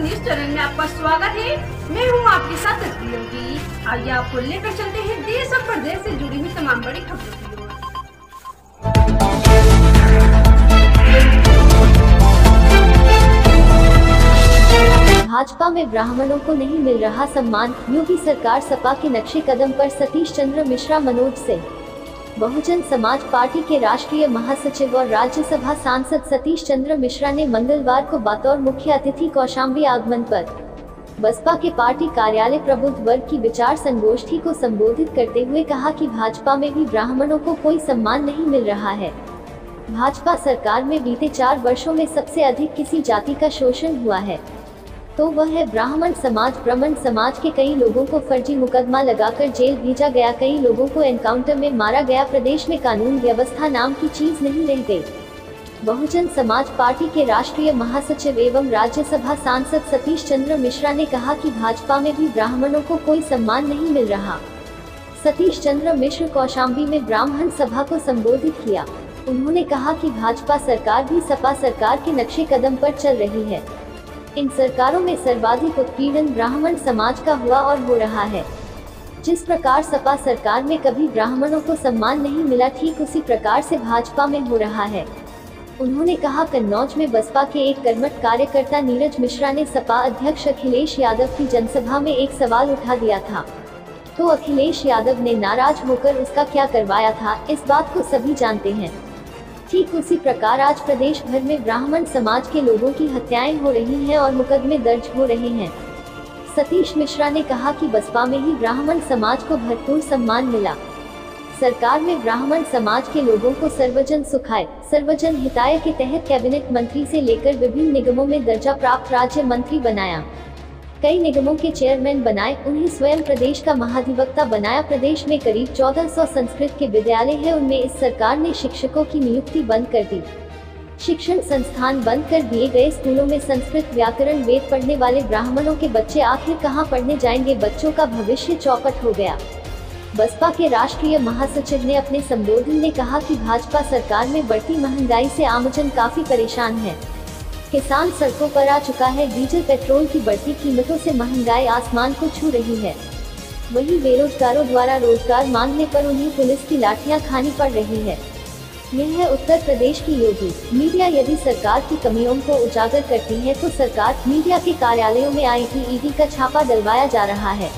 News channel में आपका स्वागत है। मैं हूं आपके साथ योगी। आइए आपको लेकर चलते हैं देश और प्रदेश से जुड़ी हुई तमाम बड़ी खबरों की ओर। भाजपा में ब्राह्मणों को नहीं मिल रहा सम्मान, योगी सरकार सपा के नक्शे कदम पर। सतीश चंद्र मिश्रा मनोज सिंह। बहुजन समाज पार्टी के राष्ट्रीय महासचिव और राज्यसभा सांसद सतीश चंद्र मिश्रा ने मंगलवार को बतौर मुख्य अतिथि कौशाम्बी आगमन पर बसपा के पार्टी कार्यालय प्रबुद्ध वर्ग की विचार संगोष्ठी को संबोधित करते हुए कहा कि भाजपा में भी ब्राह्मणों को कोई सम्मान नहीं मिल रहा है। भाजपा सरकार में बीते 4 वर्षों में सबसे अधिक किसी जाति का शोषण हुआ है तो वह है ब्राह्मण समाज। ब्राह्मण समाज के कई लोगों को फर्जी मुकदमा लगाकर जेल भेजा गया, कई लोगों को एनकाउंटर में मारा गया। प्रदेश में कानून व्यवस्था नाम की चीज नहीं रह गई। बहुजन समाज पार्टी के राष्ट्रीय महासचिव एवं राज्यसभा सांसद सतीश चंद्र मिश्रा ने कहा कि भाजपा में भी ब्राह्मणों को कोई सम्मान नहीं मिल रहा। सतीश चंद्र मिश्र कौशाम्बी में ब्राह्मण सभा को संबोधित किया। उन्होंने कहा कि भाजपा सरकार भी सपा सरकार के नक्शे कदम पर चल रही है। इन सरकारों में सर्वाधिक उत्पीड़न ब्राह्मण समाज का हुआ और हो रहा है। जिस प्रकार सपा सरकार में कभी ब्राह्मणों को सम्मान नहीं मिला, ठीक उसी प्रकार से भाजपा में हो रहा है। उन्होंने कहा, कन्नौज में बसपा के एक कर्मठ कार्यकर्ता नीरज मिश्रा ने सपा अध्यक्ष अखिलेश यादव की जनसभा में एक सवाल उठा दिया था तो अखिलेश यादव ने नाराज होकर उसका क्या करवाया था, इस बात को सभी जानते हैं। ठीक उसी प्रकार आज प्रदेश भर में ब्राह्मण समाज के लोगों की हत्याएं हो रही हैं और मुकदमे दर्ज हो रहे हैं। सतीश मिश्रा ने कहा कि बसपा में ही ब्राह्मण समाज को भरपूर सम्मान मिला। सरकार में ब्राह्मण समाज के लोगों को सर्वजन सुखाय सर्वजन हिताय के तहत कैबिनेट मंत्री से लेकर विभिन्न निगमों में दर्जा प्राप्त राज्य मंत्री बनाया, कई निगमों के चेयरमैन बनाए, उन्हें स्वयं प्रदेश का महाधिवक्ता बनाया। प्रदेश में करीब 1400 संस्कृत के विद्यालय हैं, उनमें इस सरकार ने शिक्षकों की नियुक्ति बंद कर दी। शिक्षण संस्थान बंद कर दिए गए। स्कूलों में संस्कृत व्याकरण वेद पढ़ने वाले ब्राह्मणों के बच्चे आखिर कहां पढ़ने जाएंगे? बच्चों का भविष्य चौपट हो गया। बसपा के राष्ट्रीय महासचिव ने अपने संबोधन में कहा कि भाजपा सरकार में बढ़ती महंगाई से आमजन काफी परेशान है। किसान सड़कों पर आ चुका है। डीजल पेट्रोल की बढ़ती कीमतों से महंगाई आसमान को छू रही है। वहीं बेरोजगारों द्वारा रोजगार मांगने पर उन्हें पुलिस की लाठियां खानी पड़ रही है। यह है उत्तर प्रदेश की योगी मीडिया। यदि सरकार की कमियों को उजागर करती है तो सरकार मीडिया के कार्यालयों में ईडी का छापा डलवाया जा रहा है।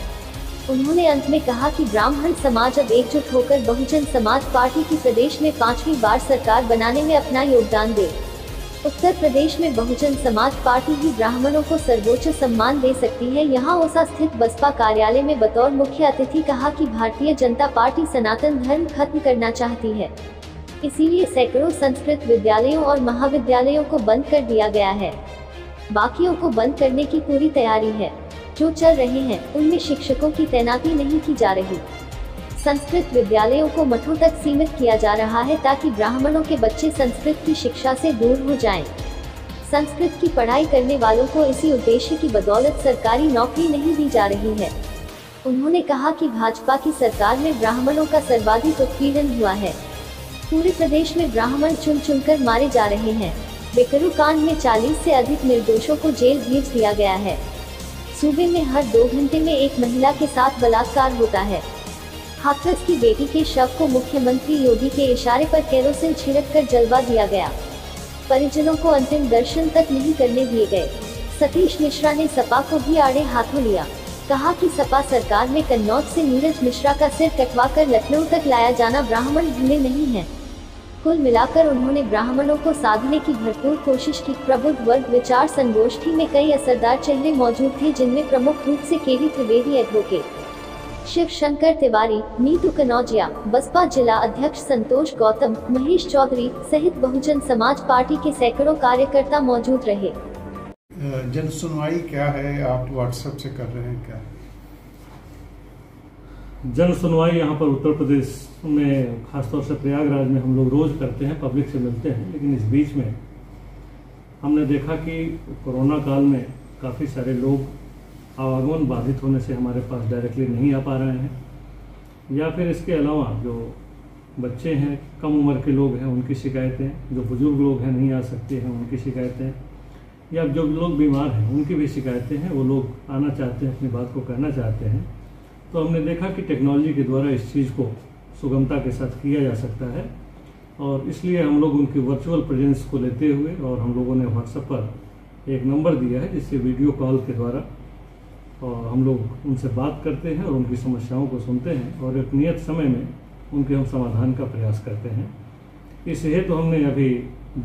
उन्होंने अंत में कहा कि ब्राह्मण समाज अब एकजुट होकर बहुजन समाज पार्टी की प्रदेश में 5वीं बार सरकार बनाने में अपना योगदान दे। उत्तर प्रदेश में बहुजन समाज पार्टी ही ब्राह्मणों को सर्वोच्च सम्मान दे सकती है। यहां ओसा स्थित बसपा कार्यालय में बतौर मुख्य अतिथि कहा कि भारतीय जनता पार्टी सनातन धर्म खत्म करना चाहती है, इसीलिए सैकड़ों संस्कृत विद्यालयों और महाविद्यालयों को बंद कर दिया गया है। बाकियों को बंद करने की पूरी तैयारी है। जो चल रहे हैं उनमें शिक्षकों की तैनाती नहीं की जा रही। संस्कृत विद्यालयों को मठों तक सीमित किया जा रहा है ताकि ब्राह्मणों के बच्चे संस्कृत की शिक्षा से दूर हो जाएं। संस्कृत की पढ़ाई करने वालों को इसी उद्देश्य की बदौलत सरकारी नौकरी नहीं दी जा रही है। उन्होंने कहा कि भाजपा की सरकार में ब्राह्मणों का सर्वाधिक उत्पीड़न हुआ है। पूरे प्रदेश में ब्राह्मण चुन चुनकर मारे जा रहे हैं। बेकरू कांड में 40 से अधिक निर्दोषों को जेल भेज दिया गया है। सूबे में हर 2 घंटे में एक महिला के साथ बलात्कार होता है। हाथरस की बेटी के शव को मुख्यमंत्री योगी के इशारे पर केरोसिन छिड़ककर जलवा दिया गया। परिजनों को अंतिम दर्शन तक नहीं करने दिए गए। सतीश मिश्रा ने सपा को भी आड़े हाथों लिया। कहा कि सपा सरकार में कन्नौज से नीरज मिश्रा का सिर कटवाकर लखनऊ तक लाया जाना ब्राह्मण भूले नहीं है। कुल मिलाकर उन्होंने ब्राह्मणों को साधने की भरपूर कोशिश की। प्रबुद्ध वर्ग विचार संगोष्ठी में कई असरदार चेहरे मौजूद थे, जिनमें प्रमुख रूप से केवी त्रिवेदी, एडवोकेट शिव शंकर तिवारी, नीतू कनौजिया, बसपा जिला अध्यक्ष संतोष गौतम, महेश चौधरी सहित बहुजन समाज पार्टी के सैकड़ों कार्यकर्ता मौजूद रहे। जन सुनवाई क्या है, आप व्हाट्सएप से कर रहे हैं क्या? जन सुनवाई यहाँ पर उत्तर प्रदेश में खासतौर से प्रयागराज में हम लोग रोज करते हैं, पब्लिक से मिलते हैं। लेकिन इस बीच में हमने देखा कि कोरोना काल में काफ़ी सारे लोग आवागमन बाधित होने से हमारे पास डायरेक्टली नहीं आ पा रहे हैं, या फिर इसके अलावा जो बच्चे हैं, कम उम्र के लोग हैं, उनकी शिकायतें, जो बुजुर्ग लोग हैं नहीं आ सकते हैं उनकी शिकायतें, या जो लोग बीमार हैं उनकी भी शिकायतें हैं, वो लोग आना चाहते हैं, अपनी बात को कहना चाहते हैं, तो हमने देखा कि टेक्नोलॉजी के द्वारा इस चीज़ को सुगमता के साथ किया जा सकता है। और इसलिए हम लोग उनकी वर्चुअल प्रेजेंस को लेते हुए और हम लोगों ने व्हाट्सएप पर एक नंबर दिया है जिससे वीडियो कॉल के द्वारा और हम लोग उनसे बात करते हैं और उनकी समस्याओं को सुनते हैं और एक नियत समय में उनके हम समाधान का प्रयास करते हैं। इस हेतु हमने अभी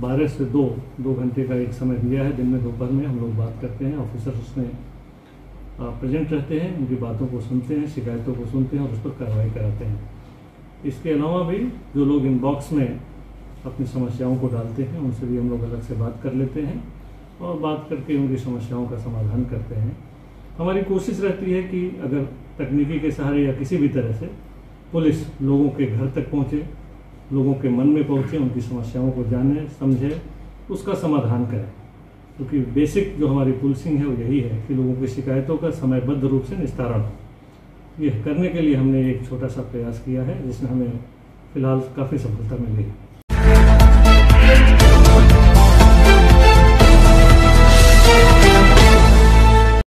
12 से 2 घंटे का एक समय दिया है। दिन में दोपहर में हम लोग बात करते हैं, ऑफिसर्स उसमें प्रेजेंट रहते हैं, उनकी बातों को सुनते हैं, शिकायतों को सुनते हैं और उस पर कार्रवाई कराते हैं। इसके अलावा भी जो लोग इनबॉक्स में अपनी समस्याओं को डालते हैं उनसे भी हम लोग अलग से बात कर लेते हैं और बात करके उनकी समस्याओं का समाधान करते हैं। हमारी कोशिश रहती है कि अगर तकनीकी के सहारे या किसी भी तरह से पुलिस लोगों के घर तक पहुंचे, लोगों के मन में पहुंचे, उनकी समस्याओं को जाने, समझे, उसका समाधान करें। क्योंकि बेसिक जो हमारी पुलिसिंग है वो यही है कि लोगों की शिकायतों का समयबद्ध रूप से निस्तारण हो। ये करने के लिए हमने एक छोटा सा प्रयास किया है जिसमें हमें फिलहाल काफ़ी सफलता मिली है।